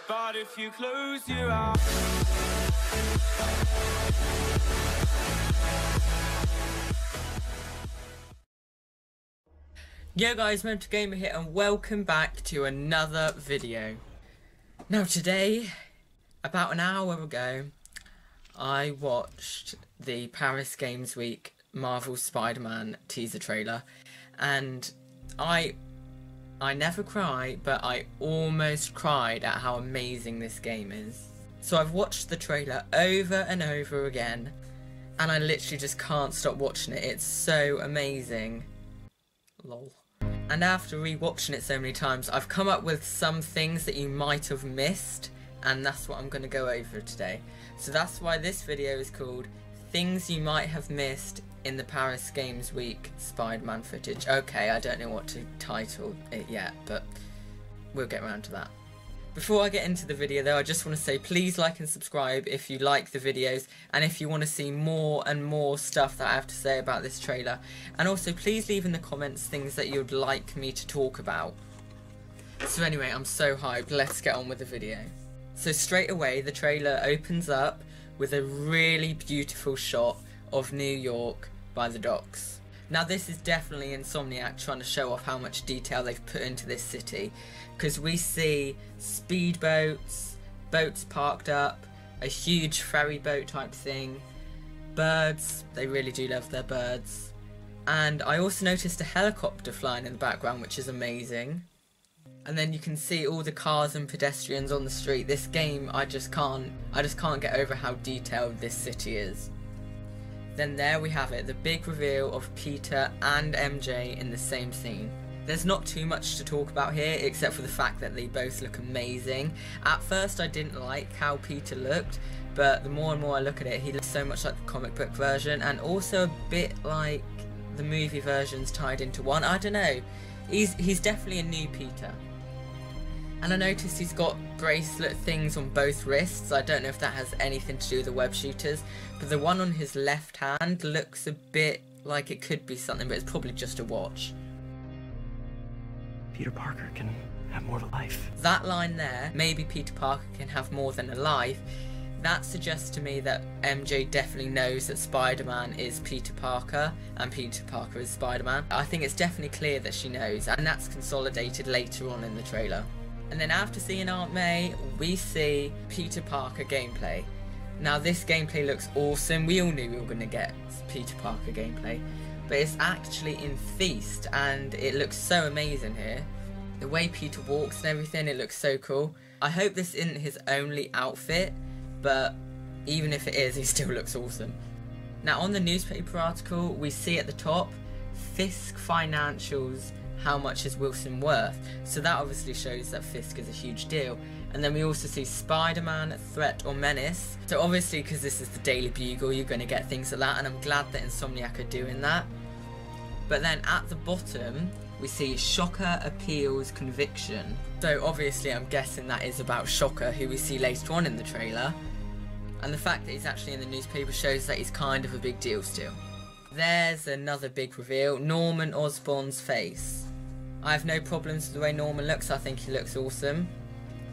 But if you close your eyes. Yo guys, Mental Gamer here and welcome back to another video. Now today, about an hour ago, I watched the Paris Games Week Marvel Spider-Man teaser trailer, and I never cry, but I almost cried at how amazing this game is. So I've watched the trailer over and over again, and I literally just can't stop watching it. It's so amazing. Lol. And after re-watching it so many times, I've come up with some things that you might have missed, and that's what I'm going to go over today. So that's why this video is called Things You Might Have Missed in the Paris Games Week Spider-Man footage. Okay, I don't know what to title it yet, but we'll get around to that. Before I get into the video though, I just want to say please like and subscribe if you like the videos and if you want to see more and more stuff that I have to say about this trailer. And also please leave in the comments things that you'd like me to talk about. So anyway, I'm so hyped, let's get on with the video. So straight away the trailer opens up with a really beautiful shot of New York by the docks. Now this is definitely Insomniac trying to show off how much detail they've put into this city, because we see speedboats, boats parked up, a huge ferry boat type thing, birds, they really do love their birds, and I also noticed a helicopter flying in the background, which is amazing. And then you can see all the cars and pedestrians on the street. This game, I just can't get over how detailed this city is. Then there we have it, the big reveal of Peter and MJ in the same scene. There's not too much to talk about here except for the fact that they both look amazing. At first I didn't like how Peter looked, but the more and more I look at it, he looks so much like the comic book version and also a bit like the movie versions tied into one. I don't know, he's definitely a new Peter. And I noticed he's got bracelet things on both wrists. I don't know if that has anything to do with the web shooters, but the one on his left hand looks a bit like it could be something, but it's probably just a watch. Peter Parker can have more of a life. That line there, maybe Peter Parker can have more than a life, that suggests to me that MJ definitely knows that Spider-Man is Peter Parker and Peter Parker is Spider-Man. I think it's definitely clear that she knows, and that's consolidated later on in the trailer. And then after seeing Aunt May, we see Peter Parker gameplay. Now this gameplay looks awesome. We all knew we were going to get Peter Parker gameplay, but it's actually in Feast and it looks so amazing here. The way Peter walks and everything, it looks so cool. I hope this isn't his only outfit, but even if it is, he still looks awesome. Now on the newspaper article, we see at the top, Fisk Financials, how much is Wilson worth? So that obviously shows that Fisk is a huge deal. And then we also see Spider-Man, Threat or Menace. So obviously because this is the Daily Bugle, you're going to get things like that, and I'm glad that Insomniac are doing that. But then at the bottom, we see Shocker appeals conviction. So obviously I'm guessing that is about Shocker, who we see later on in the trailer. And the fact that he's actually in the newspaper shows that he's kind of a big deal still. There's another big reveal, Norman Osborn's face. I have no problems with the way Norman looks, I think he looks awesome.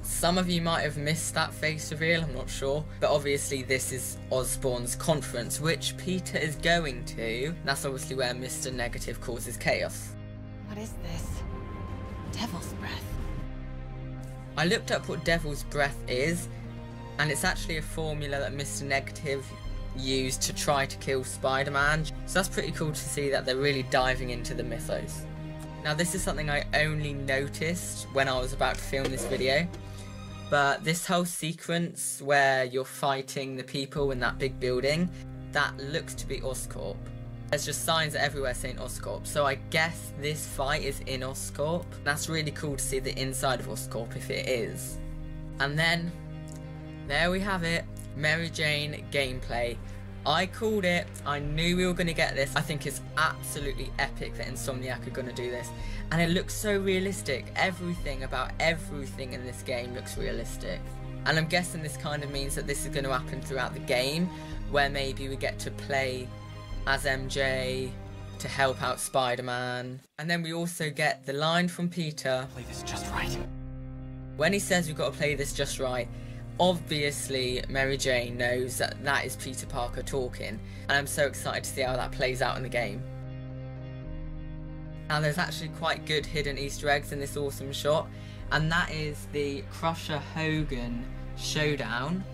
Some of you might have missed that face reveal, I'm not sure. But obviously this is Osborn's conference, which Peter is going to. That's obviously where Mr. Negative causes chaos. What is this? Devil's breath. I looked up what Devil's breath is, and it's actually a formula that Mr. Negative used to try to kill Spider-Man. So that's pretty cool to see that they're really diving into the mythos. Now this is something I only noticed when I was about to film this video, but this whole sequence where you're fighting the people in that big building, that looks to be Oscorp. There's just signs everywhere saying Oscorp, so I guess this fight is in Oscorp. That's really cool to see the inside of Oscorp if it is. And then, there we have it, Mary Jane gameplay. I called it, I knew we were going to get this. I think it's absolutely epic that Insomniac are going to do this. And it looks so realistic. Everything about everything in this game looks realistic. And I'm guessing this kind of means that this is going to happen throughout the game, where maybe we get to play as MJ to help out Spider-Man. And then we also get the line from Peter. Play this just right. When he says we've got to play this just right, obviously Mary Jane knows that that is Peter Parker talking, and I'm so excited to see how that plays out in the game. Now there's actually quite good hidden Easter eggs in this awesome shot, and that is the Crusher Hogan showdown,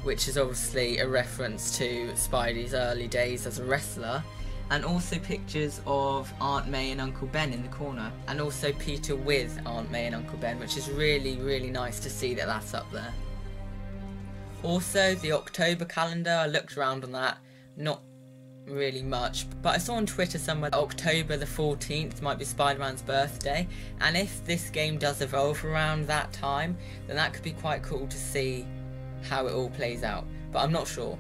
which is obviously a reference to Spidey's early days as a wrestler, and also pictures of Aunt May and Uncle Ben in the corner, and also Peter with Aunt May and Uncle Ben, which is really nice to see that that's up there. Also the October calendar, I looked around on that, not really much, but I saw on Twitter somewhere that October the 14th might be Spider-Man's birthday, and if this game does evolve around that time, then that could be quite cool to see how it all plays out, but I'm not sure.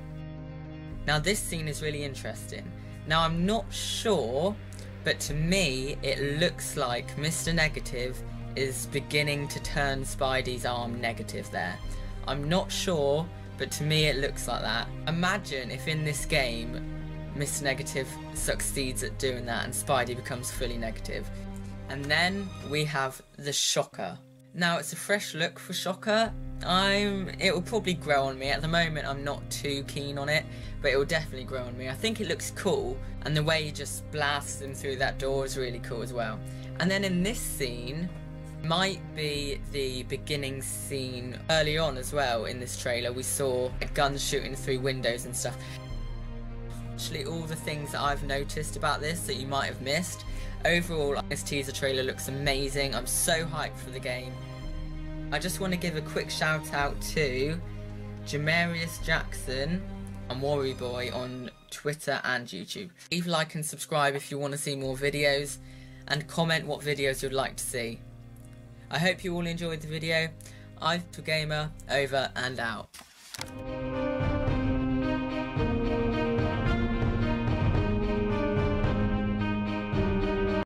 Now this scene is really interesting. Now I'm not sure, but to me it looks like Mr. Negative is beginning to turn Spidey's arm negative there. I'm not sure, but to me it looks like that. Imagine if in this game Mr. Negative succeeds at doing that and Spidey becomes fully negative. And then we have the Shocker. Now it's a fresh look for Shocker. It will probably grow on me. At the moment I'm not too keen on it, but it will definitely grow on me. I think it looks cool, and the way he just blasts him through that door is really cool as well. And then in this scene, might be the beginning scene early on as well in this trailer. We saw guns shooting through windows and stuff. Actually, all the things that I've noticed about this that you might have missed. Overall, this teaser trailer looks amazing. I'm so hyped for the game. I just want to give a quick shout out to Jamarius Jackson and Worry Boy on Twitter and YouTube. Leave a like and subscribe if you want to see more videos, and comment what videos you'd like to see. I hope you all enjoyed the video. I've Gamer, over and out.